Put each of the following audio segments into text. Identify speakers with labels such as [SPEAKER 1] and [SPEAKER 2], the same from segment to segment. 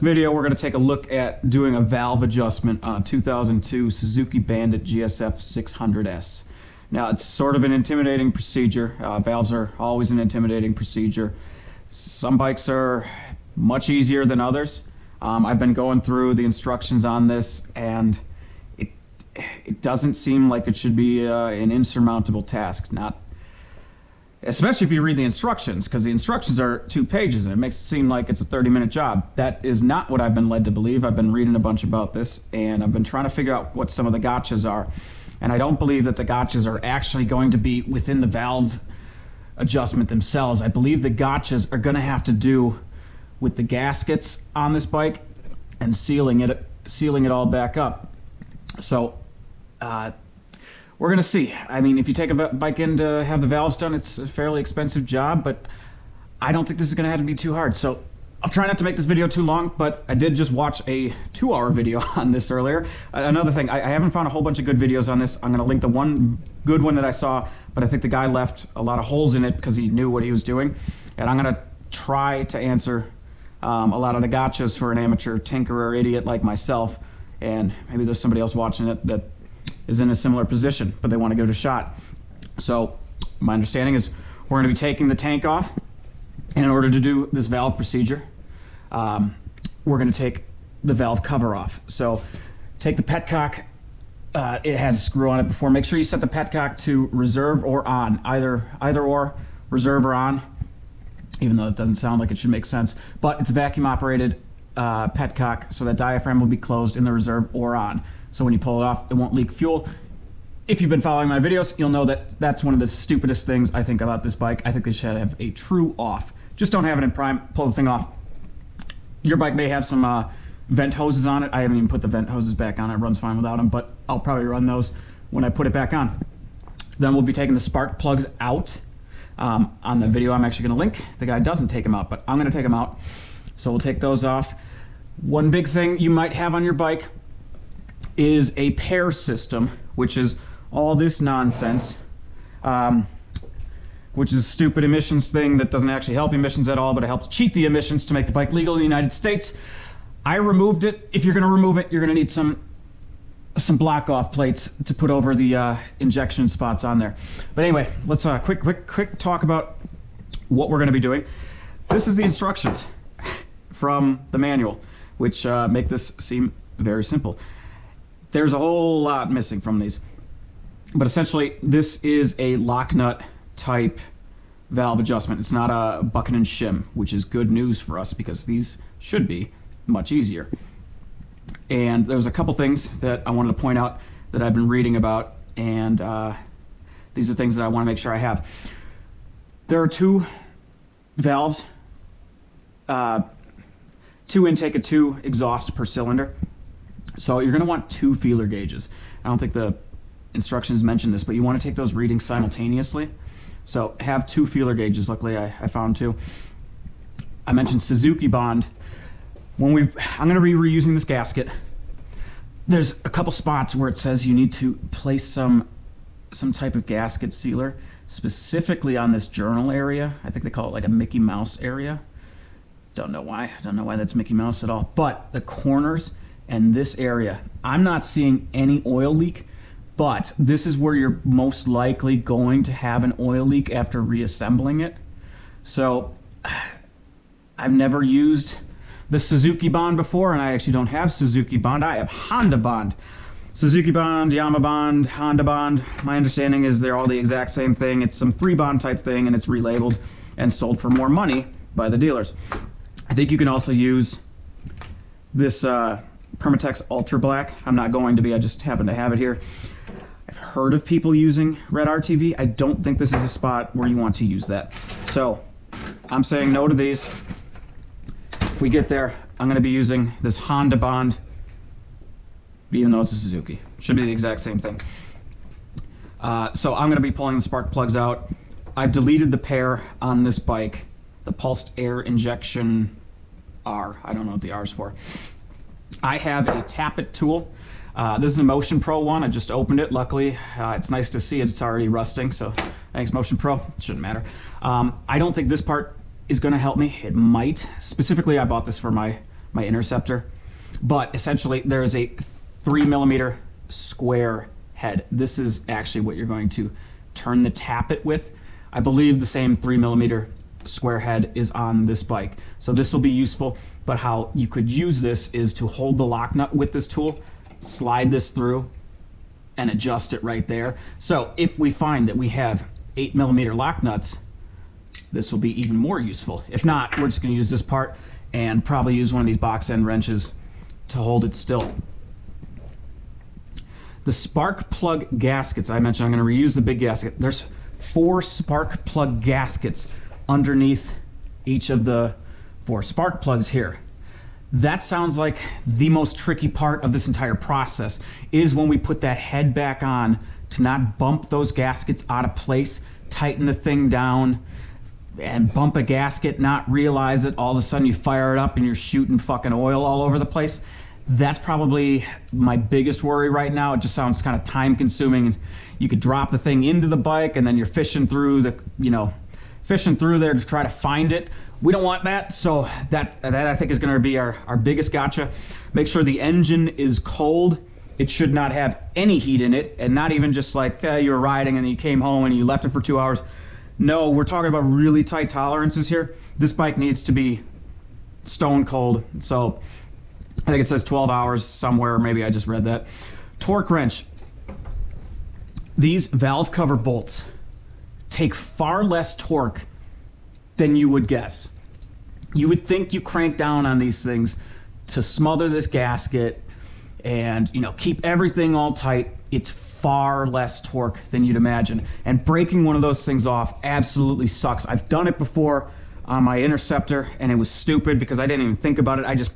[SPEAKER 1] Video, we're going to take a look at doing a valve adjustment on a 2002 Suzuki Bandit GSF600S. Now, it's sort of an intimidating procedure. Valves are always an intimidating procedure. Some bikes are much easier than others. I've been going through the instructions on this, and it doesn't seem like it should be an insurmountable task. Especially if you read the instructions, because the instructions are 2 pages and it makes it seem like it's a 30-minute job. That is not what I've been led to believe. I've been reading a bunch about this, and I've been trying to figure out what some of the gotchas are. And I don't believe that the gotchas are actually going to be within the valve adjustment themselves. I believe the gotchas are going to have to do with the gaskets on this bike and sealing it all back up. So we're going to see. I mean, if you take a bike in to have the valves done, it's a fairly expensive job, but I don't think this is going to have to be too hard. So I'll try not to make this video too long, but I did just watch a 2-hour video on this earlier. Another thing, I haven't found a whole bunch of good videos on this. I'm going to link the one good one that I saw, but I think the guy left a lot of holes in it because he knew what he was doing. And I'm going to try to answer a lot of the gotchas for an amateur tinkerer idiot like myself. And maybe there's somebody else watching it that is in a similar position, but they want to give it a shot. So my understanding is we're going to be taking the tank off, and in order to do this valve procedure, we're going to take the valve cover off. So take the petcock. It has a screw on it before. Make sure you set the petcock to reserve or on, either or, reserve or on, even though it doesn't sound like it should make sense. But it's a vacuum operated petcock, so that diaphragm will be closed in the reserve or on. So when you pull it off, it won't leak fuel. If you've been following my videos, you'll know that that's one of the stupidest things I think about this bike. I think they should have a true off. Just don't have it in prime, pull the thing off. Your bike may have some vent hoses on it. I haven't even put the vent hoses back on. It runs fine without them, but I'll probably run those when I put it back on. Then we'll be taking the spark plugs out. On the video I'm actually gonna link, the guy doesn't take them out, but I'm gonna take them out. So we'll take those off. One big thing you might have on your bike is a pair system, which is all this nonsense, which is a stupid emissions thing that doesn't actually help emissions at all, but it helps cheat the emissions to make the bike legal in the United States. I removed it. If you're going to remove it, you're going to need some block-off plates to put over the injection spots on there. But anyway, let's quick talk about what we're going to be doing. This is the instructions from the manual, which make this seem very simple. There's a whole lot missing from these, but essentially this is a lock nut type valve adjustment. It's not a bucket and shim, which is good news for us because these should be much easier. And there's a couple things that I wanted to point out that I've been reading about, and these are things that I want to make sure I have. There are 2 valves, 2 intake and 2 exhaust per cylinder. So you're going to want 2 feeler gauges. I don't think the instructions mention this, but you want to take those readings simultaneously. So have 2 feeler gauges. Luckily, I found 2. I mentioned Suzuki Bond. I'm going to be reusing this gasket. There's a couple spots where it says you need to place some type of gasket sealer, specifically on this journal area. I think they call it like a Mickey Mouse area. Don't know why. I don't know why that's Mickey Mouse at all. But the corners and this area, I'm not seeing any oil leak, but this is where you're most likely going to have an oil leak after reassembling it. So I've never used the Suzuki Bond before, and I actually don't have Suzuki Bond. I have Honda Bond. Suzuki Bond, Yamaha Bond, Honda Bond. My understanding is they're all the exact same thing. It's some 3-bond type thing, and it's relabeled and sold for more money by the dealers. I think you can also use this Permatex Ultra Black. I'm not going to be, I just happen to have it here. I've heard of people using red RTV. I don't think this is a spot where you want to use that. So I'm saying no to these. If we get there, I'm going to be using this Honda Bond, even though it's a Suzuki. Should be the exact same thing. So I'm going to be pulling the spark plugs out. I've deleted the pair on this bike, the pulsed air injection R. I don't know what the R is for. I have a Tappet tool. This is a Motion Pro one. I just opened it. Luckily, it's nice to see it's already rusting, so thanks Motion Pro. It shouldn't matter. I don't think this part is going to help me. It might. Specifically, I bought this for my my interceptor. But essentially there is a 3mm square head. This is actually what you're going to turn the tappet with. I believe the same 3mm square head is on this bike. So this will be useful, but how you could use this is to hold the lock nut with this tool, slide this through, and adjust it right there. So if we find that we have 8mm lock nuts, this will be even more useful. If not, we're just going to use this part and probably use one of these box end wrenches to hold it still. The spark plug gaskets, I mentioned I'm going to reuse the big gasket. There's 4 spark plug gaskets underneath each of the 4 spark plugs here. That sounds like the most tricky part of this entire process, is when we put that head back on to not bump those gaskets out of place, tighten the thing down, and bump a gasket, not realize it, all of a sudden you fire it up and you're shooting fucking oil all over the place. That's probably my biggest worry right now. It just sounds kind of time consuming. You could drop the thing into the bike and then you're fishing through the, fishing through there to try to find it. We don't want that, so that I think is going to be our biggest gotcha. Make sure the engine is cold. It should not have any heat in it, and not even just like you were riding and you came home and you left it for 2 hours. No, we're talking about really tight tolerances here. This bike needs to be stone cold. So I think it says 12 hours somewhere. Maybe I just read that. Torque wrench. These valve cover bolts take far less torque than you would guess. You would think you crank down on these things to smother this gasket and keep everything all tight. It's far less torque than you'd imagine, and breaking one of those things off absolutely sucks. I've done it before on my interceptor and it was stupid because I didn't even think about it. I just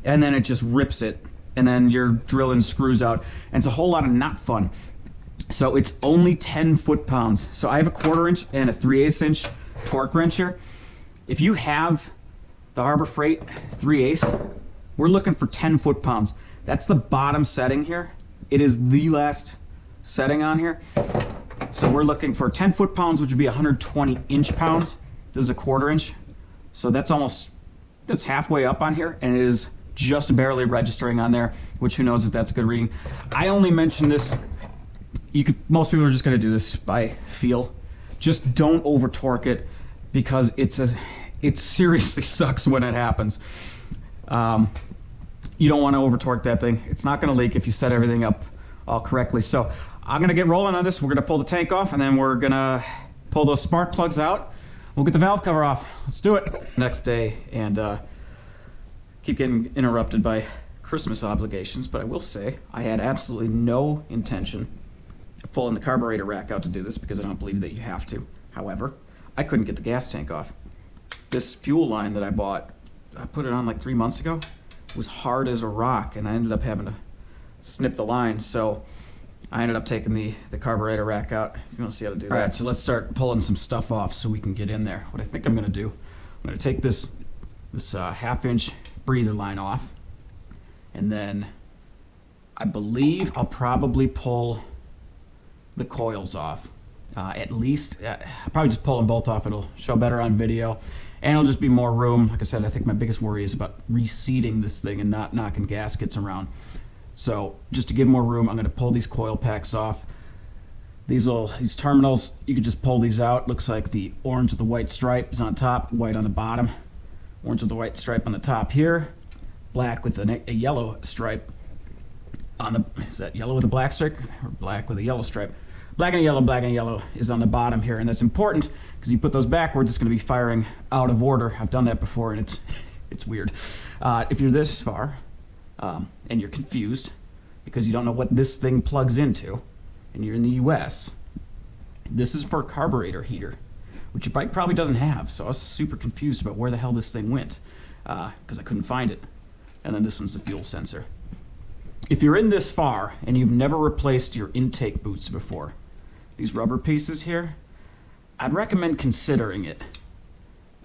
[SPEAKER 1] and then it just rips it, and then you're drilling screws out, and it's a whole lot of not fun. So it's only 10 foot-pounds. So I have a 1/4 inch and a 3/8 inch torque wrench here. If you have the Harbor Freight 3/8, we're looking for 10 foot-pounds. That's the bottom setting here. It is the last setting on here. So we're looking for 10 foot-pounds, which would be 120 inch-pounds. This is a 1/4 inch. So that's halfway up on here, and it is just barely registering on there, which who knows if that's a good reading. I only mention this, most people are just gonna do this by feel. Just don't over torque it, because it seriously sucks when it happens. You don't want to over torque that thing. It's not going to leak if you set everything up all correctly. So I'm going to get rolling on this. We're going to pull the tank off, and then we're going to pull those spark plugs out. We'll get the valve cover off. Let's do it. Next day, and keep getting interrupted by Christmas obligations, but I will say I had absolutely no intention of pulling the carburetor rack out to do this, because I don't believe that you have to. However, I couldn't get the gas tank off. This fuel line that I bought, I put it on like 3 months ago, was hard as a rock, and I ended up having to snip the line. So I ended up taking the carburetor rack out. If you want to see how to do that. All right, so let's start pulling some stuff off so we can get in there. What I think I'm going to do, I'm going to take this 1/2 inch breather line off, and then I believe I'll probably pull the coils off. At least, I'll probably just pull them both off. It'll show better on video, and it'll just be more room. Like I said, I think my biggest worry is about reseating this thing and not knocking gaskets around. So just to give more room, I'm going to pull these coil packs off. These terminals, you can just pull these out. Looks like the orange with the white stripe is on top, white on the bottom. Orange with the white stripe on the top here, black with a yellow stripe on the, is that yellow with a black stripe or black with a yellow stripe? Black and yellow is on the bottom here, and that's important because you put those backwards, it's going to be firing out of order. I've done that before, and it's weird. If you're this far and you're confused because you don't know what this thing plugs into, and you're in the US, this is for a carburetor heater, which your bike probably doesn't have. So I was super confused about where the hell this thing went because I couldn't find it. And then this one's the fuel sensor. If you're in this far and you've never replaced your intake boots before, these rubber pieces here, I'd recommend considering it,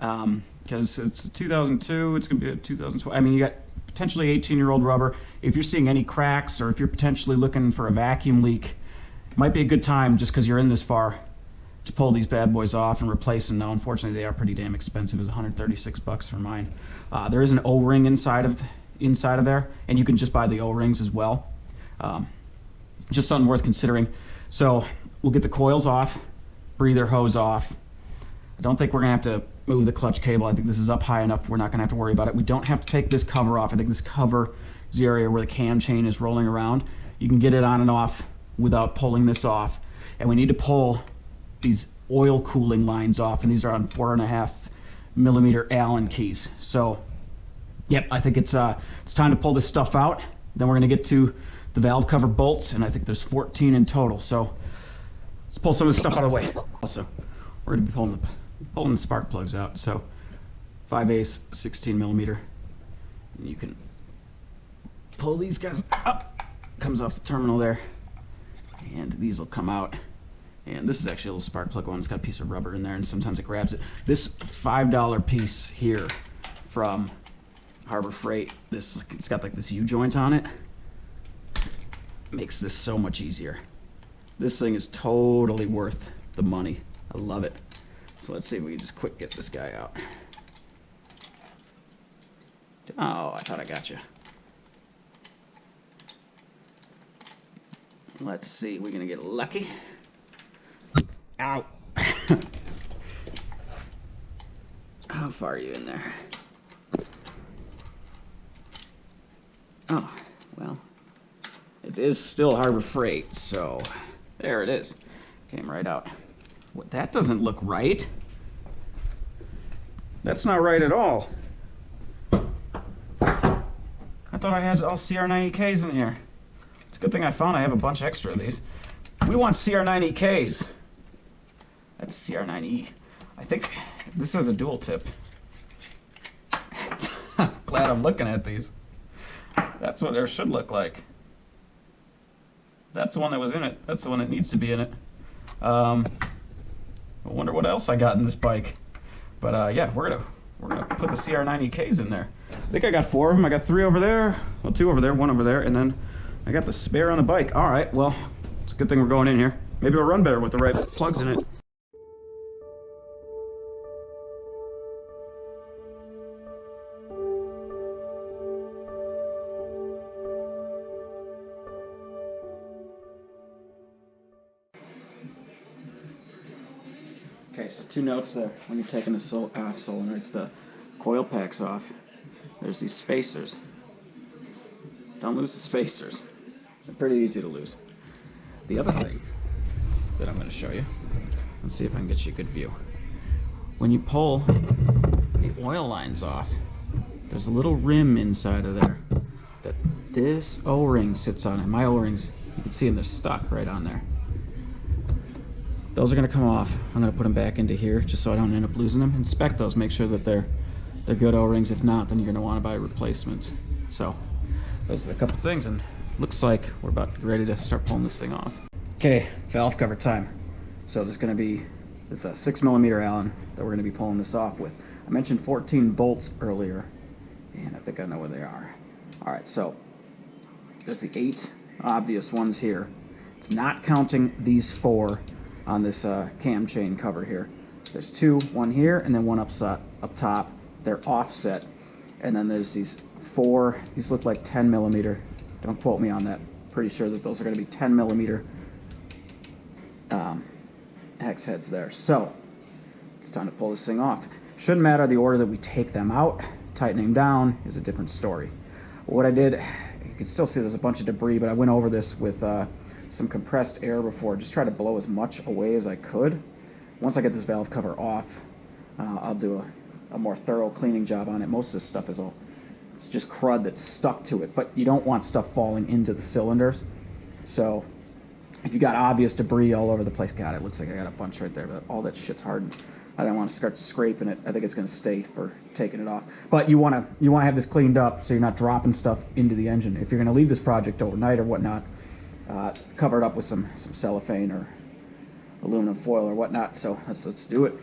[SPEAKER 1] because it's a 2002, it's going to be a 2012. I mean, you got potentially 18-year-old rubber. If you're seeing any cracks, or if you're potentially looking for a vacuum leak, it might be a good time, just because you're in this far, to pull these bad boys off and replace them. Now, unfortunately, they are pretty damn expensive. It's $136 for mine. There is an O-ring inside of there, and you can just buy the O-rings as well. Just something worth considering. So we'll get the coils off, breather hose off. I don't think we're gonna have to move the clutch cable. I think this is up high enough. We're not gonna have to worry about it. We don't have to take this cover off. I think this cover is the area where the cam chain is rolling around. You can get it on and off without pulling this off. And we need to pull these oil cooling lines off, and these are on 4.5mm Allen keys. So, yep, I think it's time to pull this stuff out. Then we're gonna get to the valve cover bolts, and I think there's 14 in total. So let's pull some of this stuff out of the way. Also, we're gonna be pulling the spark plugs out. So 5/8 16mm. And you can pull these guys up. Comes off the terminal there, and these will come out. And this is actually a little spark plug one. It's got a piece of rubber in there, and sometimes it grabs it. This $5 piece here from Harbor Freight, it's got like this U-joint on it. Makes this so much easier. This thing is totally worth the money. I love it. So let's see if we can just quick get this guy out. Oh, I thought I got you. Let's see, we're gonna get lucky. Ow. How far are you in there? Oh, well, it is still Harbor Freight, so there it is. Came right out. What, that doesn't look right. That's not right at all. I thought I had all CR90Ks in here. It's a good thing I found I have a bunch extra of these. We want CR90Ks. That's CR90E. I think this has a dual tip. I'm glad I'm looking at these. That's what there should look like. That's the one that was in it. That's the one that needs to be in it. I wonder what else I got in this bike. But yeah, we're gonna put the CR90Ks in there. I think I got 4 of them. I got 3 over there, well, 2 over there, 1 over there, and then I got the spare on the bike. All right, well, it's a good thing we're going in here. Maybe it'll run better with the right plugs in it. Okay, so 2 notes there when you're taking the solenoids, the coil packs off. There's these spacers. Don't lose the spacers. They're pretty easy to lose. The other thing that I'm going to show you, let's see if I can get you a good view. When you pull the oil lines off, there's a little rim inside of there that this O-ring sits on. And my O-rings, you can see them, they're stuck right on there. Those are going to come off. I'm going to put them back into here just so I don't end up losing them. Inspect those, make sure that they're good O-rings. If not, then you're going to want to buy replacements. So those are a couple things, and looks like we're about ready to start pulling this thing off. Okay, valve cover time. So there's going to be, it's a 6mm Allen that we're going to be pulling this off with. I mentioned 14 bolts earlier, and I think I know where they are. All right, so there's the 8 obvious ones here. It's not counting these 4 on this cam chain cover here. There's 2, 1 here, and then 1 up top. They're offset. And then there's these 4, these look like 10mm. Don't quote me on that. Pretty sure that those are going to be 10mm hex heads there. So it's time to pull this thing off. Shouldn't matter the order that we take them out. Tightening down is a different story. What I did, you can still see there's a bunch of debris, but I went over this with some compressed air before. Just try to blow as much away as I could. Once I get this valve cover off, I'll do a more thorough cleaning job on it. Most of this stuff is it's just crud that's stuck to it, but you don't want stuff falling into the cylinders. So if you got obvious debris all over the place, God, it looks like I got a bunch right there, but all that shit's hardened. I don't want to start scraping it. I think it's going to stay for taking it off. But you want to have this cleaned up so you're not dropping stuff into the engine. If you're going to leave this project overnight or whatnot, cover it up with some cellophane or aluminum foil or whatnot. So let's do it.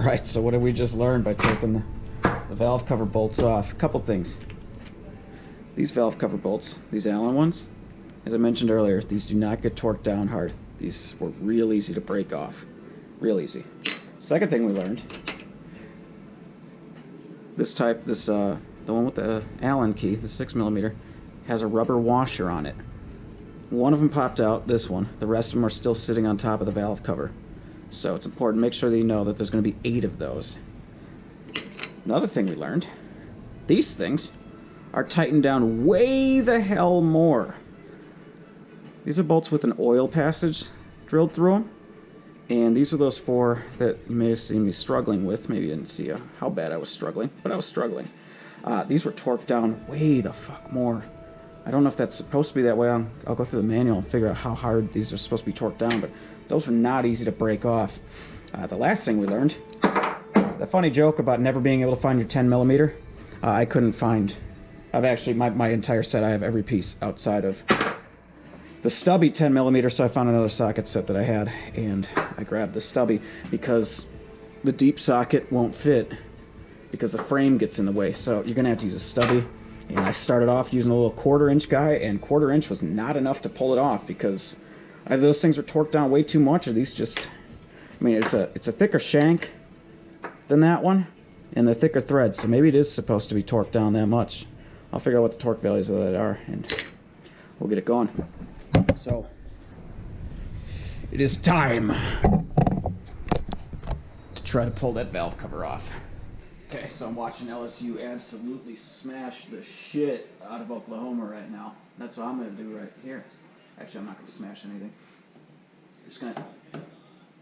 [SPEAKER 1] Alright, so what did we just learn by taking the valve cover bolts off? A couple things. These valve cover bolts, these Allen ones, as I mentioned earlier, these do not get torqued down hard. These were real easy to break off. Real easy. Second thing we learned, the one with the Allen key, the 6mm, has a rubber washer on it. One of them popped out, this one. The rest of them are still sitting on top of the valve cover. So it's important to make sure that you know that there's going to be 8 of those. Another thing we learned, these things are tightened down way the hell more. These are bolts with an oil passage drilled through them. And these were those 4 that you may have seen me struggling with. Maybe you didn't see how bad I was struggling, but I was struggling. These were torqued down way the fuck more. I don't know if that's supposed to be that way. I'll go through the manual and figure out how hard these are supposed to be torqued down, but those were not easy to break off. The last thing we learned, the funny joke about never being able to find your 10mm, I couldn't find. I've actually, my entire set, I have every piece outside of the stubby 10mm, so I found another socket set that I had, and I grabbed the stubby because the deep socket won't fit because the frame gets in the way, so you're going to have to use a stubby. And I started off using a little 1/4" guy, and 1/4" was not enough to pull it off because either those things are torqued down way too much, or these just, I mean, it's a thicker shank than that one, and they're thicker threads, so maybe it is supposed to be torqued down that much. I'll figure out what the torque values of that are, and we'll get it going. So, it is time to try to pull that valve cover off. Okay, so I'm watching LSU absolutely smash the shit out of Oklahoma right now. That's what I'm going to do right here. Actually, I'm not going to smash anything. I'm just going to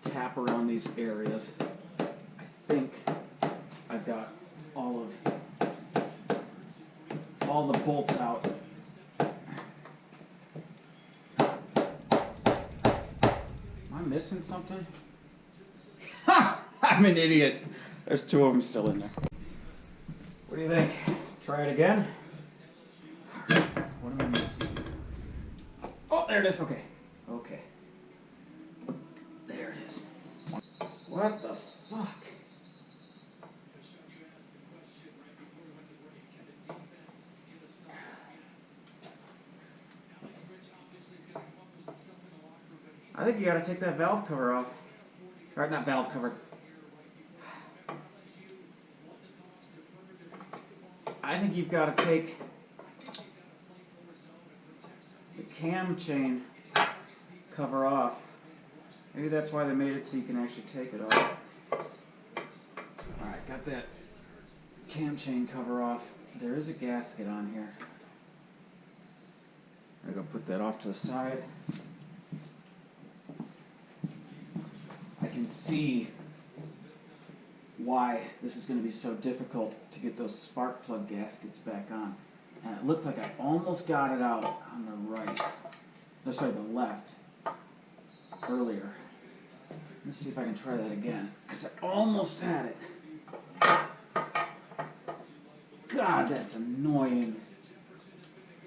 [SPEAKER 1] tap around these areas. I think I've got all the bolts out. Am I missing something? Ha! I'm an idiot. There's 2 of them still in there. What do you think? Try it again? What am I missing? Oh, there it is. Okay. Okay. There it is. What the fuck? I think you gotta take that valve cover off. Or not valve cover. I think you've got to take the cam chain cover off. Maybe that's why they made it so you can actually take it off. Alright, got that cam chain cover off. There is a gasket on here. I'm going to put that off to the side. I can see why this is going to be so difficult to get those spark plug gaskets back on. And it looked like I almost got it out on the right. No, sorry, the left. Earlier. Let's see if I can try that again. Because I almost had it. God, that's annoying.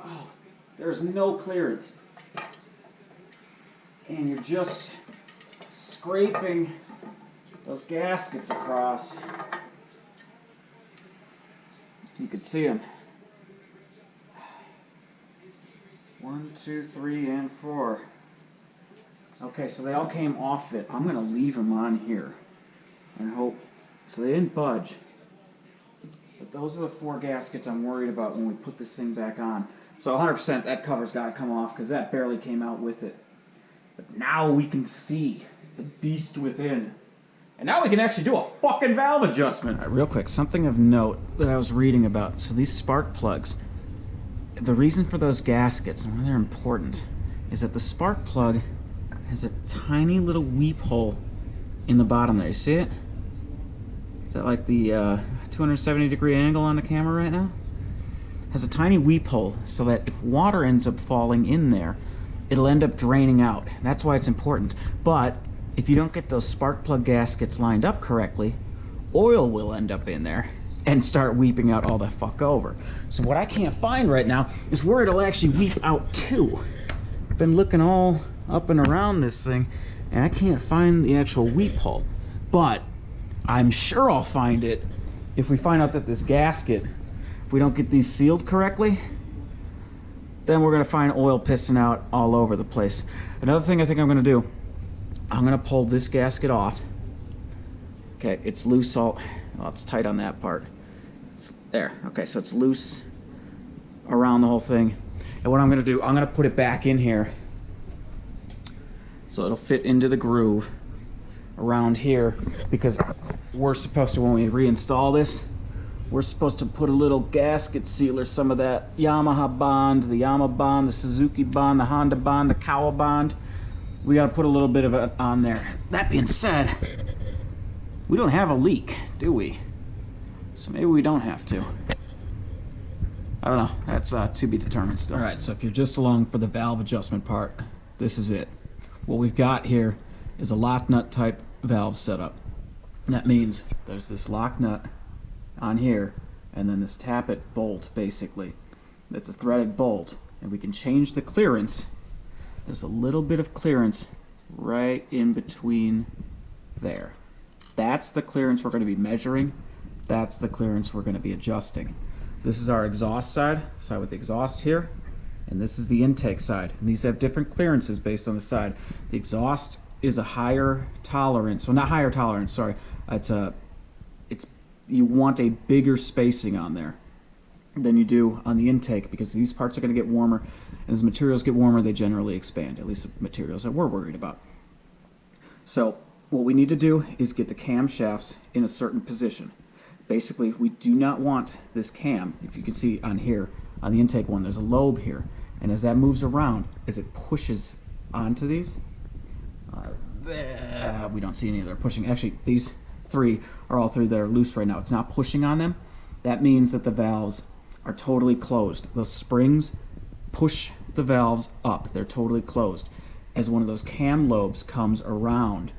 [SPEAKER 1] Oh, there's no clearance. And you're just scraping those gaskets across. You can see them. 1, 2, 3, and 4. Okay, so they all came off it. I'm going to leave them on here and hope. So they didn't budge. But those are the 4 gaskets I'm worried about when we put this thing back on. So 100% that cover's got to come off because that barely came out with it. But now we can see the beast within. And now we can actually do a fucking valve adjustment. Right, real quick, something of note that I was reading about. So these spark plugs, the reason for those gaskets and why they're important is that the spark plug has a tiny little weep hole in the bottom there. You see it? Is that like the 270-degree angle on the camera right now? It has a tiny weep hole so that if water ends up falling in there, it'll end up draining out. That's why it's important. But if you don't get those spark plug gaskets lined up correctly, oil will end up in there and start weeping out all the fuck over. So what I can't find right now is where it'll actually weep out to. I've been looking all up and around this thing, and I can't find the actual weep hole. But I'm sure I'll find it if we find out that this gasket, if we don't get these sealed correctly, then we're going to find oil pissing out all over the place. Another thing I think I'm going to do, I'm going to pull this gasket off. Okay, it's loose all, well, it's tight on that part. It's there. Okay, so it's loose around the whole thing. And what I'm going to do, I'm going to put it back in here so it'll fit into the groove around here, because we're supposed to, when we reinstall this, we're supposed to put a little gasket sealer, some of that Yamaha bond, the Yama bond, the Suzuki bond, the Honda bond, the Kawa bond. We got to put a little bit of it on there. That being said, we don't have a leak, do we? So maybe we don't have to. I don't know. That's to be determined still. All right, so if you're just along for the valve adjustment part, this is it. What we've got here is a lock nut type valve setup. And that means there's this lock nut on here, and then this tappet bolt, basically. That's a threaded bolt, and we can change the clearance. There's a little bit of clearance right in between there. That's the clearance we're going to be measuring. That's the clearance we're going to be adjusting. This is our exhaust side with the exhaust here, and this is the intake side. And these have different clearances based on the side. The exhaust is a higher tolerance, well, not higher tolerance, sorry. You want a bigger spacing on there than you do on the intake, because these parts are going to get warmer, and as materials get warmer, they generally expand, at least the materials that we're worried about. So what we need to do is get the camshafts in a certain position. Basically, we do not want this cam, if you can see on here, on the intake one, there's a lobe here, and as that moves around, as it pushes onto these, we don't see any of them pushing. Actually, these three are all three that are loose right now. It's not pushing on them. That means that the valves are totally closed. Those springs push the valves up. They're totally closed. As one of those cam lobes comes around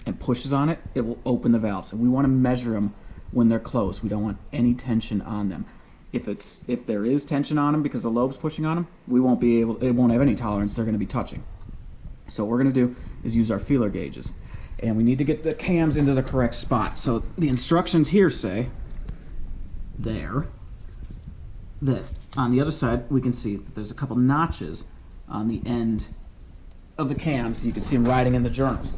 [SPEAKER 1] and pushes on it, it will open the valves. And we want to measure them when they're closed. We don't want any tension on them. If there is tension on them because the lobe's pushing on them, it won't have any tolerance. They're going to be touching. So what we're going to do is use our feeler gauges. And we need to get the cams into the correct spot. So the instructions here say that on the other side we can see that there's a couple notches on the end of the cams. You can see them writing in the journals.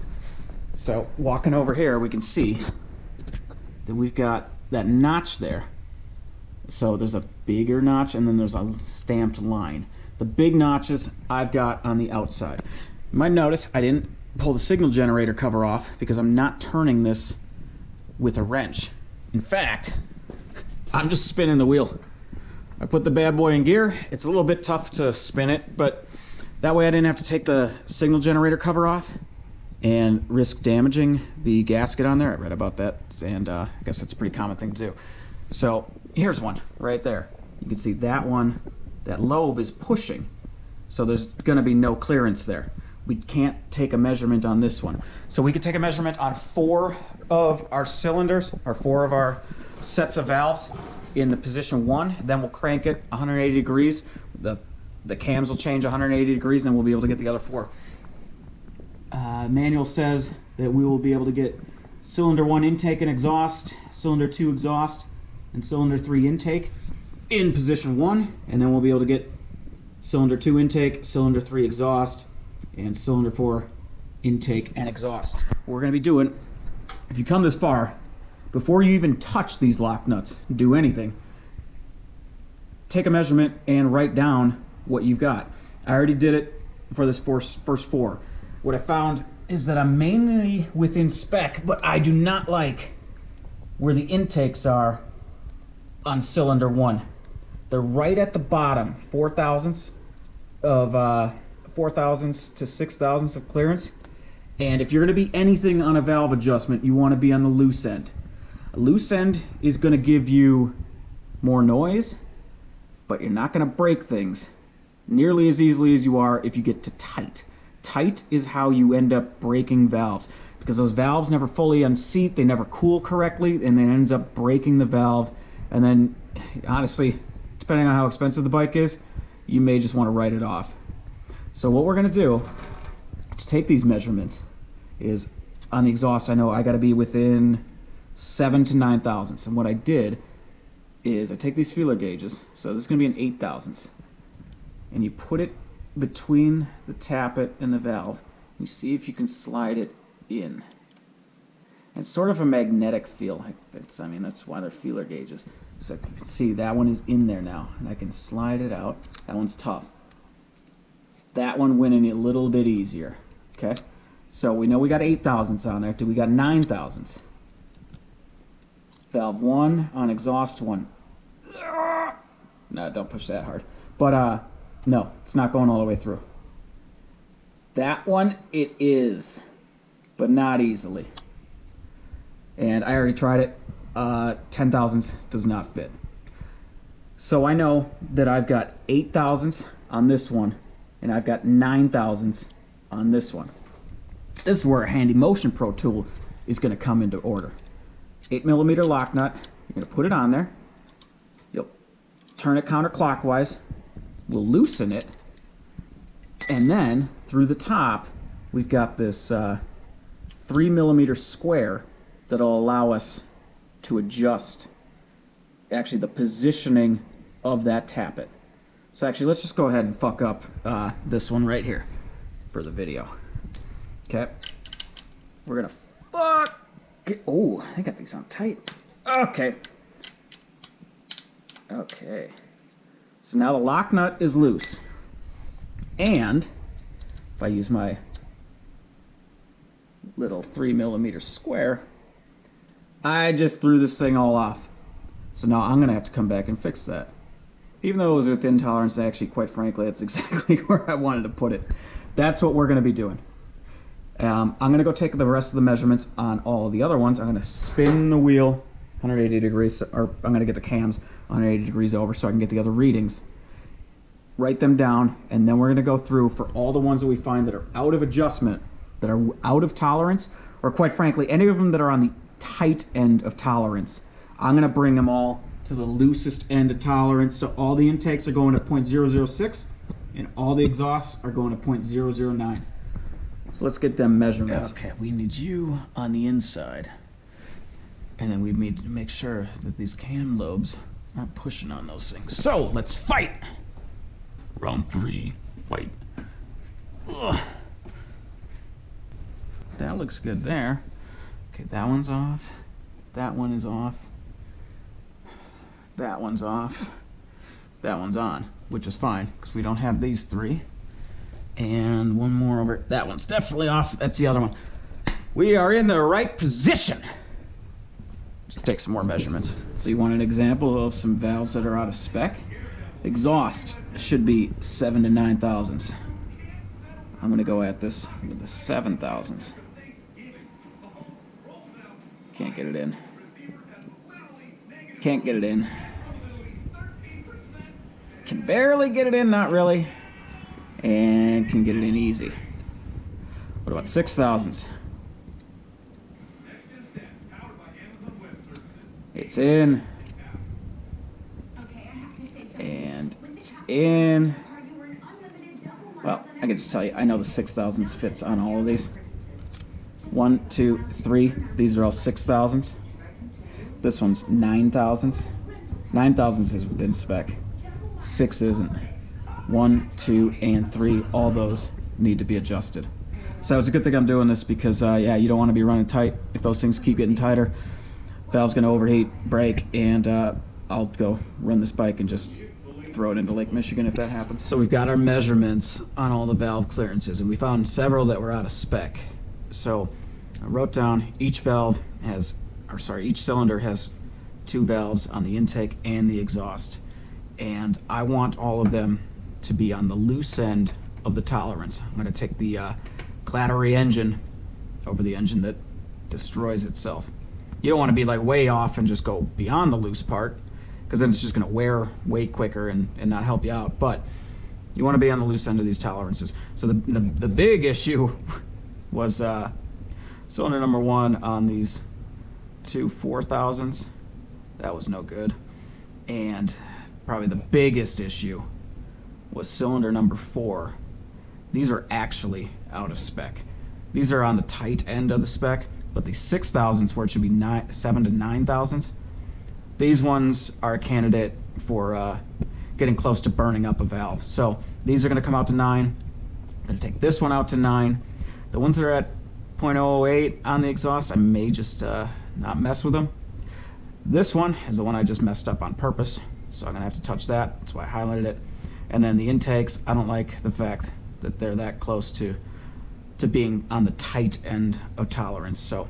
[SPEAKER 1] So walking over here, we can see that we've got that notch there. So there's a bigger notch, and then there's a stamped line. The big notches I've got on the outside. You might notice I didn't pull the signal generator cover off because I'm not turning this with a wrench. In fact, I'm just spinning the wheel. I put the bad boy in gear. It's a little bit tough to spin it, but that way I didn't have to take the signal generator cover off and risk damaging the gasket on there. I read about that, and I guess it's a pretty common thing to do. So here's one right there. You can see that one, that lobe is pushing, so there's going to be no clearance there. We can't take a measurement on this one. So we could take a measurement on 4 of our cylinders, or 4 of our sets of valves in the position 1. Then we'll crank it 180 degrees. The cams will change 180 degrees, and then we'll be able to get the other 4. Manual says that we will be able to get cylinder 1 intake and exhaust, cylinder 2 exhaust, and cylinder 3 intake in position 1, and then we'll be able to get cylinder 2 intake, cylinder 3 exhaust, and cylinder 4 intake and exhaust. What we're going to be doing, if you come this far, before you even touch these lock nuts, do anything, take a measurement and write down what you've got. I already did it for this first 4. What I found is that I'm mainly within spec, but I do not like where the intakes are on cylinder 1. They're right at the bottom, 4 thousandths to 6 thousandths of clearance. And if you're going to be anything on a valve adjustment, you want to be on the loose end. A loose end is going to give you more noise, but you're not going to break things nearly as easily as you are if you get to tight. Tight is how you end up breaking valves, because those valves never fully unseat, they never cool correctly, and then it ends up breaking the valve. And then, honestly, depending on how expensive the bike is, you may just want to write it off. So what we're going to do to take these measurements is on the exhaust, I know I got to be within 7 to 9 thousandths. And what I did is I take these feeler gauges, so this is going to be an 8 thousandths, and you put it between the tappet and the valve. You see if you can slide it in. It's sort of a magnetic feel. I mean, that's why they're feeler gauges. So you can see that one is in there now, and I can slide it out. That one's tough. That one went in a little bit easier. Okay, so we know we got 8 thousandths on there. Do we got 9 thousandths? Valve 1 on exhaust 1. No, don't push that hard. But no, it's not going all the way through. That one, it is, but not easily. And I already tried it. 10 thousandths does not fit. So I know that I've got 8 thousandths on this one, and I've got 9 thousandths on this one. This is where a handy Motion Pro tool is going to come into order. 8mm lock nut. You're going to put it on there. You'll turn it counterclockwise. We'll loosen it. And then through the top, we've got this 3mm square that'll allow us to adjust actually the positioning of that tappet. So actually, let's just go ahead and fuck up this one right here for the video. Okay, we're gonna oh, I got these on tight. Okay. Okay. So now the lock nut is loose. And if I use my little 3mm square, I just threw this thing all off. So now I'm gonna have to come back and fix that. Even though it was within tolerance, actually, quite frankly, that's exactly where I wanted to put it. That's what we're gonna be doing. I'm gonna go take the rest of the measurements on all of the other ones. I'm gonna spin the wheel 180 degrees, or I'm gonna get the cams 180 degrees over so I can get the other readings. Write them down, and then we're gonna go through for all the ones that we find that are out of adjustment, that are out of tolerance, or quite frankly, any of them that are on the tight end of tolerance. I'm gonna bring them all to the loosest end of tolerance, so all the intakes are going to 0.006, and all the exhausts are going to 0.009. So let's get them measurements. Okay, we need you on the inside. And then we need to make sure that these cam lobes aren't pushing on those things. So, let's fight!
[SPEAKER 2] Round 3, fight.
[SPEAKER 1] Ugh. That looks good there. Okay, that one's off. That one is off. That one's off. That one's on, which is fine, because we don't have these three. And one more over. That one's definitely off. That's the other one. We are in the right position. Just take some more measurements. So you want an example of some valves that are out of spec? Exhaust should be 7 to 9 thousandths. I'm going to go at this with the 7 thousandths. Can't get it in. Can't get it in. Can barely get it in, not really. And can get it in easy. What about 6 thousandths? It's in. And it's in. Well, I can just tell you, I know the 6 thousandths fits on all of these. 1, 2, 3. These are all 6 thousandths. This one's 9 thousandths. 9 thousandths is within spec. 6 isn't. 1, 2, and 3, all those need to be adjusted. So it's a good thing I'm doing this because, yeah, you don't want to be running tight. If those things keep getting tighter, valve's going to overheat, break, and I'll go run this bike and just throw it into Lake Michigan if that happens. So we've got our measurements on all the valve clearances, and we found several that were out of spec. So I wrote down each cylinder has 2 valves on the intake and the exhaust. And I want all of them to be on the loose end of the tolerance. I'm going to take the clattery engine over the engine that destroys itself. You don't want to be like way off and just go beyond the loose part, because then it's just going to wear way quicker and not help you out. But you want to be on the loose end of these tolerances. So the big issue was cylinder number 1 on these 2 4 thousandths. That was no good. And probably the biggest issue was cylinder number 4. These are actually out of spec. these are on the tight end of the spec, but the 6,000s where it should be 7 to 9,000s, these ones are a candidate for getting close to burning up a valve. So these are going to come out to 9. I'm going to take this one out to 9. The ones that are at 0.008 on the exhaust, I may just not mess with them. This one is the one I just messed up on purpose, so I'm going to have to touch that. That's why I highlighted it. And then the intakes, I don't like the fact that they're that close to being on the tight end of tolerance. So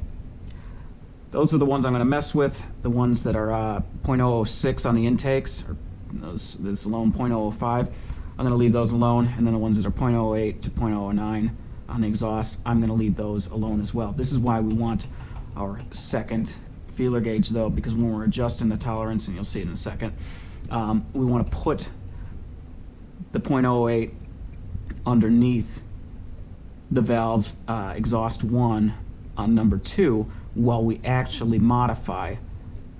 [SPEAKER 1] those are the ones I'm going to mess with. The ones that are 0.006 on the intakes, or this alone 0.005, I'm going to leave those alone. And then the ones that are 0.08 to 0.09 on the exhaust, I'm going to leave those alone as well. This is why we want our second feeler gauge though, because when we're adjusting the tolerance, and you'll see it in a second, we want to put the 0.08 underneath the valve exhaust 1 on number 2 while we actually modify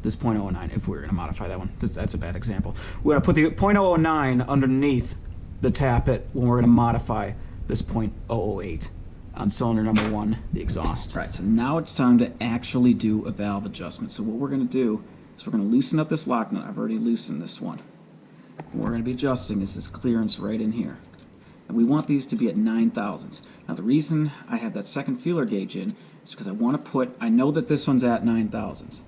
[SPEAKER 1] this 0.09, if we're going to modify that one. That's a bad example. We're going to put the 0.009 underneath the tappet when we're going to modify this 0.008 on cylinder number 1, the exhaust. Right, so now it's time to actually do a valve adjustment. So what we're going to do is we're going to loosen up this lock nut. I've already loosened this one. What we're going to be adjusting is this clearance right in here. And we want these to be at 9,000ths. Now the reason I have that second feeler gauge in is because I want to put, I know that this one's at 9,000ths.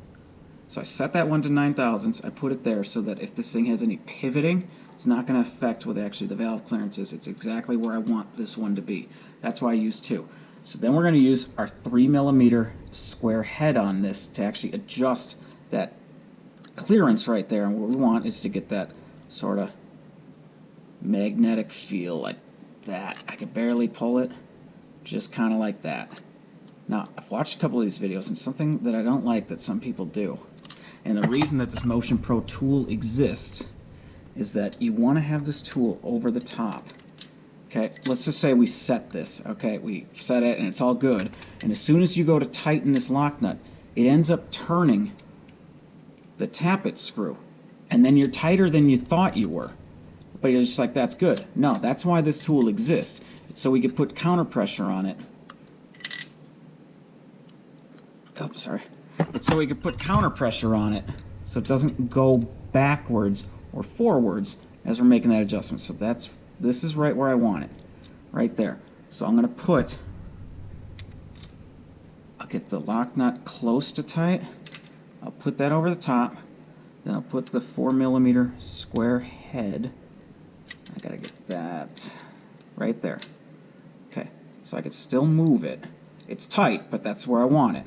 [SPEAKER 1] So I set that one to 9,000ths, I put it there so that if this thing has any pivoting, it's not going to affect what actually the valve clearance is. It's exactly where I want this one to be. That's why I use 2. So then we're going to use our 3mm square head on this to actually adjust that clearance right there. And what we want is to get that sort of magnetic feel like that. I can barely pull it, just kind of like that. Now, I've watched a couple of these videos, and something that I don't like that some people do, and the reason that this Motion Pro tool exists is that you want to have this tool over the top. Okay, let's just say we set this. Okay, we set it and it's all good, and as soon as you go to tighten this lock nut, it ends up turning the tappet screw, and then you're tighter than you thought you were. But you're just like, that's good. No, that's why this tool exists. It's so we can put counter pressure on it. Oh, sorry. It's so we can put counter pressure on it so it doesn't go backwards or forwards as we're making that adjustment. So this is right where I want it. Right there. So I'm going to I'll get the lock nut close to tight. I'll put that over the top. Then I'll put the 4mm square head. I gotta get that right there. Okay, so I can still move it. It's tight, but that's where I want it.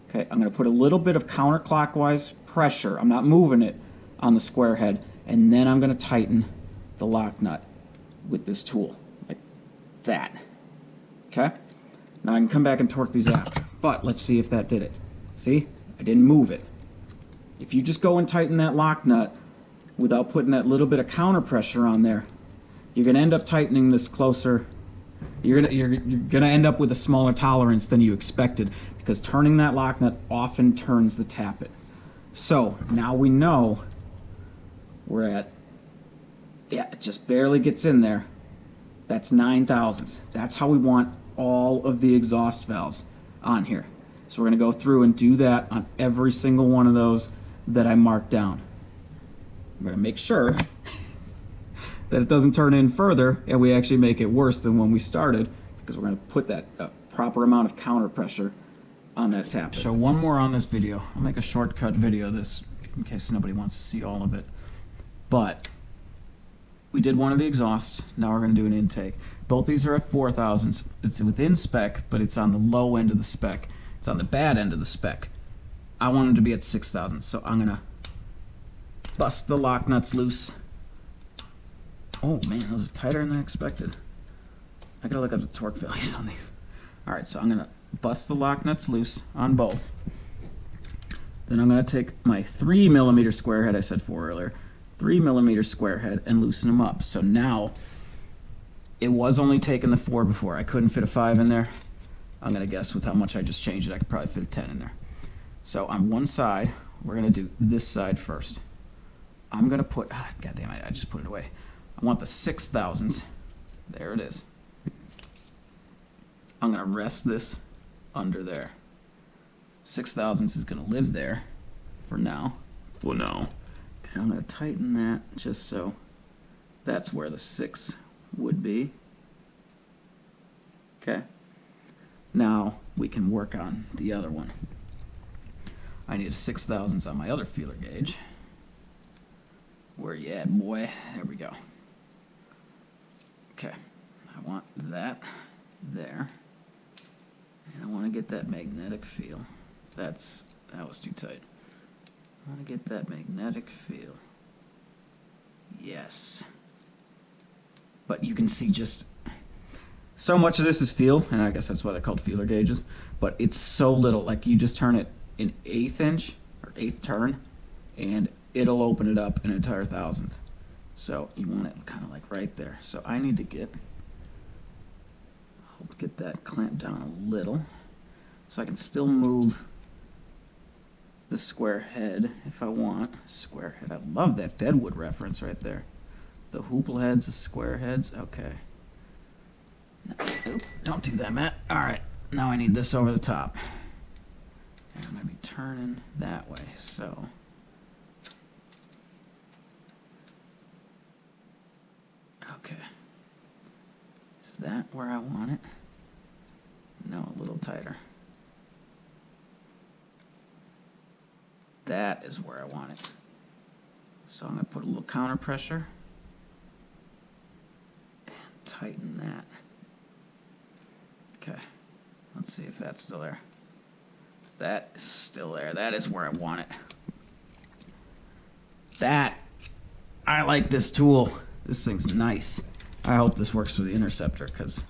[SPEAKER 1] Okay, I'm gonna put a little bit of counterclockwise pressure. I'm not moving it on the square head, and then I'm gonna tighten the lock nut with this tool, like that. Okay? Now I can come back and torque these out, but let's see if that did it. See? I didn't move it. If you just go and tighten that lock nut without putting that little bit of counter pressure on there, you're going to end up tightening this closer. You're gonna end up with a smaller tolerance than you expected, because turning that lock nut often turns the tappet. So now we know we're at, yeah, it just barely gets in there. That's 9,000ths. That's how we want all of the exhaust valves on here. So we're going to go through and do that on every single one of those that I marked down. I'm going to make sure that it doesn't turn in further and we actually make it worse than when we started, because we're going to put that proper amount of counter pressure on that tappet. So one more on this video. I'll make a shortcut video of this in case nobody wants to see all of it. But we did one of the exhausts. Now we're going to do an intake. Both these are at 4,000ths. It's within spec, but it's on the low end of the spec. It's on the bad end of the spec. I want them to be at 6,000ths, so I'm going to bust the lock nuts loose. Oh man, those are tighter than I expected. I gotta look up the torque values on these. Alright, so I'm going to bust the lock nuts loose on both. Then I'm going to take my 3mm square head, I said 4 earlier, 3mm square head, and loosen them up. So now, it was only taking the 4 before. I couldn't fit a 5 in there. I'm going to guess with how much I just changed it, I could probably fit a 10 in there. So on one side, we're going to do this side first. I'm going to put, God damn it, I just put it away. I want the 6,000ths. There it is. I'm going to rest this under there. 6 thousandths is going to live there for now.
[SPEAKER 2] For now.
[SPEAKER 1] And I'm going to tighten that just so that's where the 6 would be. Okay. Now we can work on the other one. I need a 6 thousandths on my other feeler gauge. Where you at, boy? There we go. Okay. I want that there. And I want to get that magnetic feel. That was too tight. I want to get that magnetic feel. Yes. But you can see just so much of this is feel, and I guess that's why they're called feeler gauges, but it's so little. Like, you just turn it an 1/8 inch or 1/8 turn, and it'll open it up an entire thousandth. So you want it kind of like right there. So I need to I'll get that clamped down a little so I can still move the square head if I want. Square head. I love that Deadwood reference right there. The hoople heads, the square heads. Okay. Oop, don't do that, Matt. All right. Now I need this over the top. And I'm going to be turning that way. So okay. Is that where I want it? No, a little tighter. That is where I want it. So I'm going to put a little counter pressure and tighten that. Okay. Let's see if that's still there. That is still there. That is where I want it. I like this tool. This thing's nice. I hope this works for the interceptor because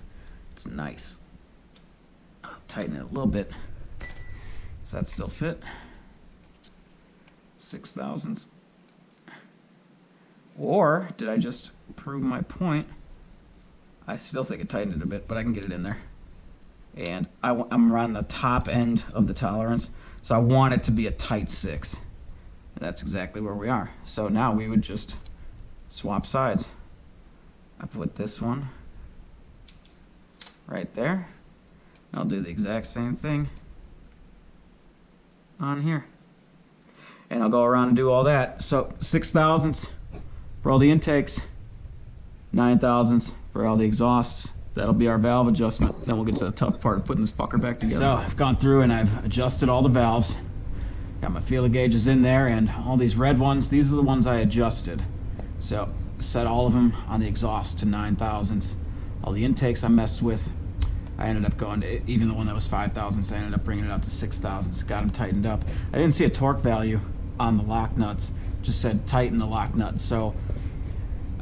[SPEAKER 1] it's nice. I'll tighten it a little bit. Does that still fit? 6 thousandths. Or did I just prove my point? I still think it tightened it a bit, but I can get it in there. And I'm around the top end of the tolerance, so I want it to be a tight 6. And that's exactly where we are. So now we would just swap sides. I put this one right there. I'll do the exact same thing on here. And I'll go around and do all that. So 6 thousandths for all the intakes, 9 thousandths for all the exhausts. That'll be our valve adjustment. Then we'll get to the tough part of putting this fucker back together. So I've gone through and I've adjusted all the valves. Got my feeler gauges in there, and all these red ones, these are the ones I adjusted. So set all of them on the exhaust to 9 thousandths. All the intakes I messed with, I ended up going to, even the one that was 5 thousandths, I ended up bringing it up to 6 thousandths. Got them tightened up. I didn't see a torque value on the lock nuts. Just said tighten the lock nut. So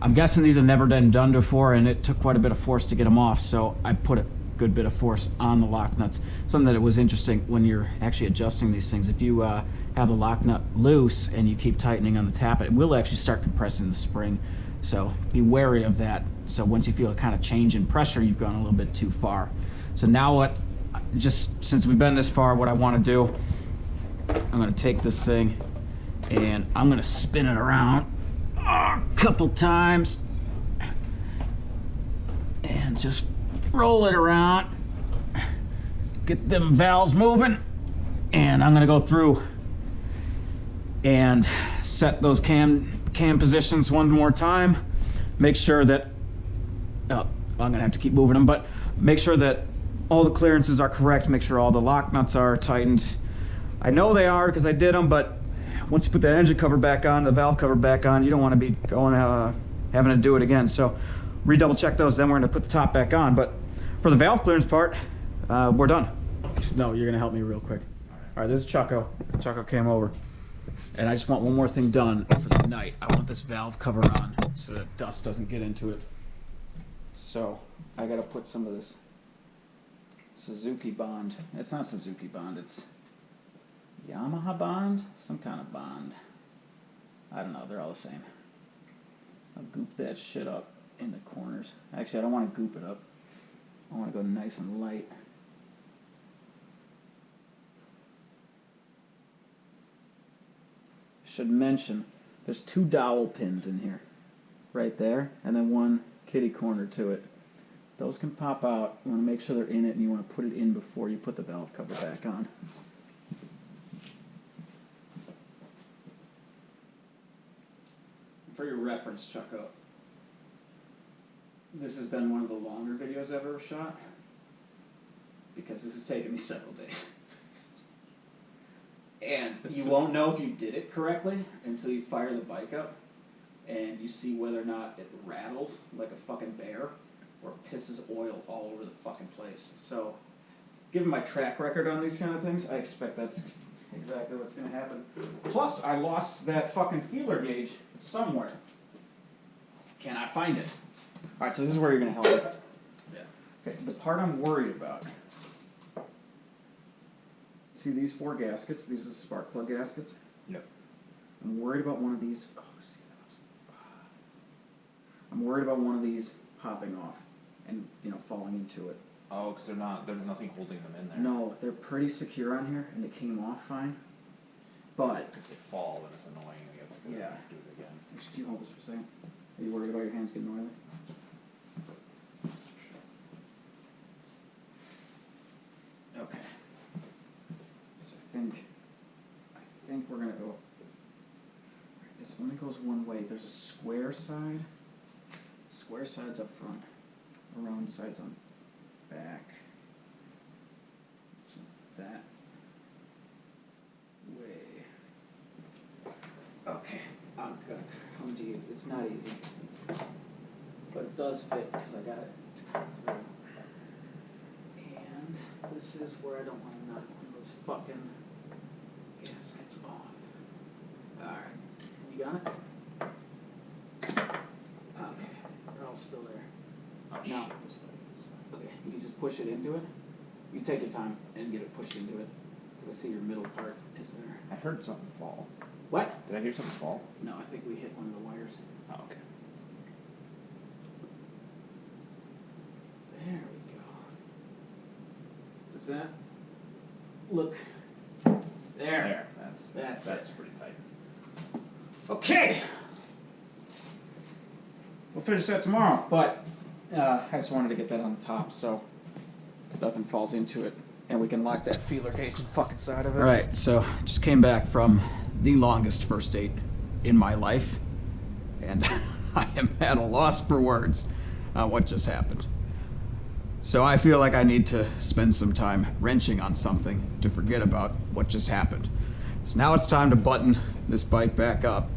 [SPEAKER 1] I'm guessing these have never been done before, and it took quite a bit of force to get them off. So I put a good bit of force on the lock nuts. Something that it was interesting when you're actually adjusting these things. If you have the lock nut loose and you keep tightening on the tap, it will actually start compressing the spring. So be wary of that. So once you feel a kind of change in pressure, you've gone a little bit too far. So now just since we've been this far, what I want to do, I'm going to take this thing and I'm going to spin it around a couple times and just roll it around, get them valves moving, and I'm going to go through and set those cam positions one more time. Make sure that I'm going to have to keep moving them, but make sure that all the clearances are correct. Make sure all the lock nuts are tightened. I know they are because I did them, but once you put that engine cover back on, the valve cover back on, you don't want to be going having to do it again. So redouble check those, then we're going to put the top back on. But for the valve clearance part, we're done. No, you're going to help me real quick. All right, this is Chucko. Chucko came over. And I just want one more thing done for the night. I want this valve cover on so that dust doesn't get into it. So I got to put some of this Suzuki Bond. It's not Suzuki Bond, it's Yamaha Bond? Some kind of bond. I don't know, they're all the same. I'll goop that shit up in the corners. Actually, I don't want to goop it up. I want to go nice and light. Should mention, there's 2 dowel pins in here. Right there, and then one kitty corner to it. those can pop out. You want to make sure they're in it, and you want to put it in before you put the valve cover back on. For your reference, Chucko, this has been one of the longer videos I've ever shot because this has taken me several days. And you won't know if you did it correctly until you fire the bike up and you see whether or not it rattles like a fucking bear or pisses oil all over the fucking place. So, given my track record on these kind of things, I expect that's exactly what's going to happen. Plus, I lost that fucking feeler gauge somewhere. Cannot find it. Alright, so this is where you're going to help me. Yeah. Okay, the part I'm worried about. See these 4 gaskets? These are the spark plug gaskets?
[SPEAKER 3] Yep.
[SPEAKER 1] I'm worried about one of these. Oh, see that? I'm worried about one of these popping off and, you know, falling into it.
[SPEAKER 3] Oh, because there's nothing holding them in there.
[SPEAKER 1] No, they're pretty secure on here, and they came off fine. But
[SPEAKER 3] If they fall, then it's annoying, and you have to
[SPEAKER 1] Yeah.
[SPEAKER 3] do it again.
[SPEAKER 1] Could you hold this for a second? Are you worried about your hands getting oily? Okay. So I think we're gonna go. This only goes one way. There's a square side. Square side's up front. A round side's on back. So that way. Okay, I'm gonna come to you. It's not easy, but it does fit because I got it to come through. And this is where I don't want to knock one of those fucking gaskets off. All right, you got it? Okay, they're all still there.
[SPEAKER 3] Oh,
[SPEAKER 1] Now,
[SPEAKER 3] shit, this thing is-
[SPEAKER 1] okay, you just push it into it. You take your time and get it pushed into it. Because I see your middle part is there.
[SPEAKER 3] I heard something fall.
[SPEAKER 1] What?
[SPEAKER 3] Did I hear something fall?
[SPEAKER 1] No, I think we hit one of the wires.
[SPEAKER 3] Oh, okay.
[SPEAKER 1] There we go. Does that look there? That's it.
[SPEAKER 3] pretty tight.
[SPEAKER 1] Okay. We'll finish that tomorrow, but I just wanted to get that on the top so nothing falls into it and we can lock that feeler gauge in the fucking side of it. All right, so just came back from the longest first date in my life, and I am at a loss for words on what just happened. So I feel like I need to spend some time wrenching on something to forget about what just happened. So now it's time to button this bike back up.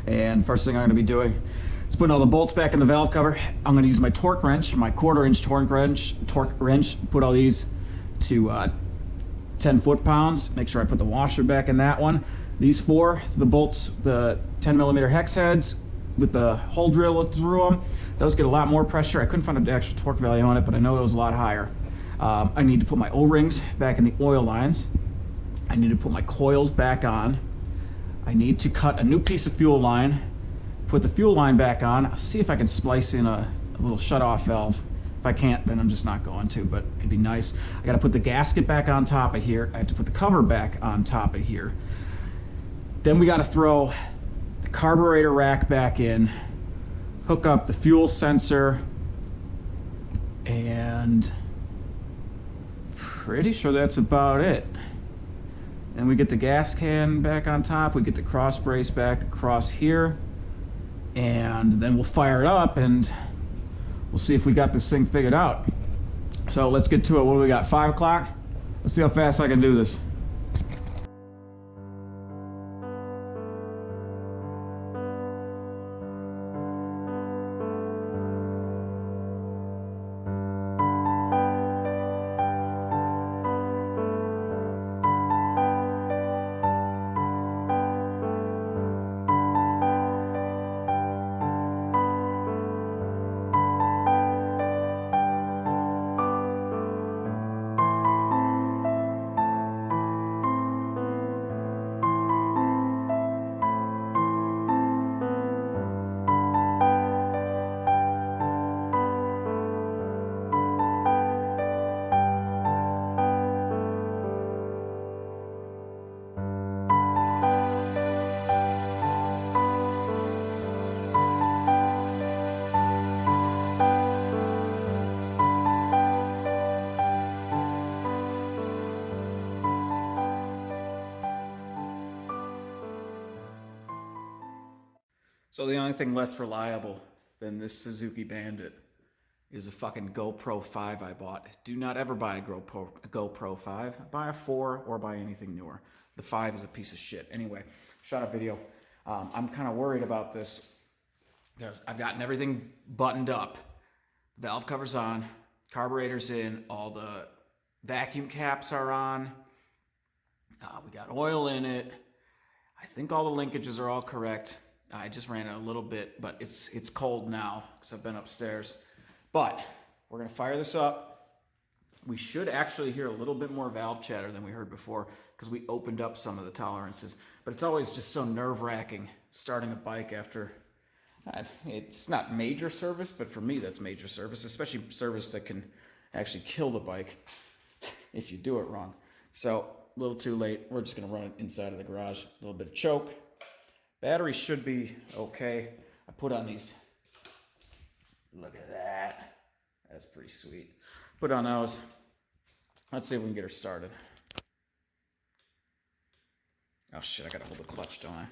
[SPEAKER 1] And first thing I'm going to be doing is putting all the bolts back in the valve cover. I'm going to use my torque wrench, my 1/4-inch torque wrench, put all these to 10 foot-pounds. Make sure I put the washer back in that one. These 4, the bolts, the 10mm hex heads with the hole drill through them, those get a lot more pressure. I couldn't find the actual torque value on it, but I know it was a lot higher. I need to put my O-rings back in the oil lines. I need to put my coils back on. I need to cut a new piece of fuel line, put the fuel line back on. I'll see if I can splice in a little shut-off valve. If I can't, then I'm just not going to, but it'd be nice. I gotta put the gasket back on top of here. I have to put the cover back on top of here. Then we gotta throw the carburetor rack back in, hook up the fuel sensor, and pretty sure that's about it. And we get the gas can back on top, we get the cross brace back across here, and then we'll fire it up and we'll see if we got this thing figured out. So let's get to it. What do we got, 5 o'clock? Let's see how fast I can do this. So the only thing less reliable than this Suzuki Bandit is a fucking GoPro 5 I bought. Do not ever buy a GoPro 5. Buy a 4 or buy anything newer. The 5 is a piece of shit. Anyway, shot a video. I'm kind of worried about this because I've gotten everything buttoned up. Valve cover's on, carburetor's in, all the vacuum caps are on. We got oil in it. I think all the linkages are all correct. I just ran it a little bit, but it's cold now because I've been upstairs. But we're gonna fire this up. We should actually hear a little bit more valve chatter than we heard before because we opened up some of the tolerances. But it's always just so nerve-wracking starting a bike after, it's not major service, but for me that's major service, especially service that can actually kill the bike if you do it wrong. So a little too late. We're just gonna run it inside of the garage. A little bit of choke. Battery should be okay. I put on these. Look at that. That's pretty sweet. Put on those. Let's see if we can get her started. Oh shit, I gotta hold the clutch, don't I?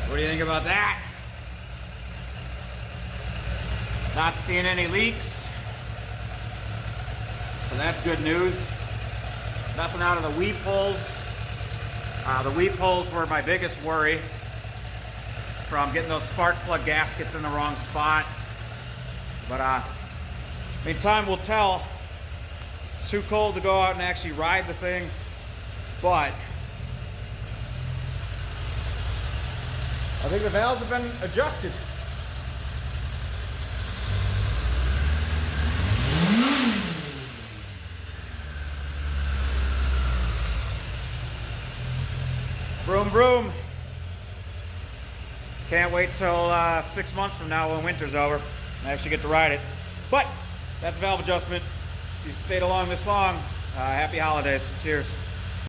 [SPEAKER 1] So what do you think about that? Not seeing any leaks. So that's good news. Nothing out of the weep holes. The weep holes were my biggest worry from getting those spark plug gaskets in the wrong spot. But I mean, time will tell. It's too cold to go out and actually ride the thing, but I think the valves have been adjusted. Vroom, vroom. Can't wait till 6 months from now when winter's over and I actually get to ride it. But that's valve adjustment. If you stayed along this long, happy holidays. Cheers.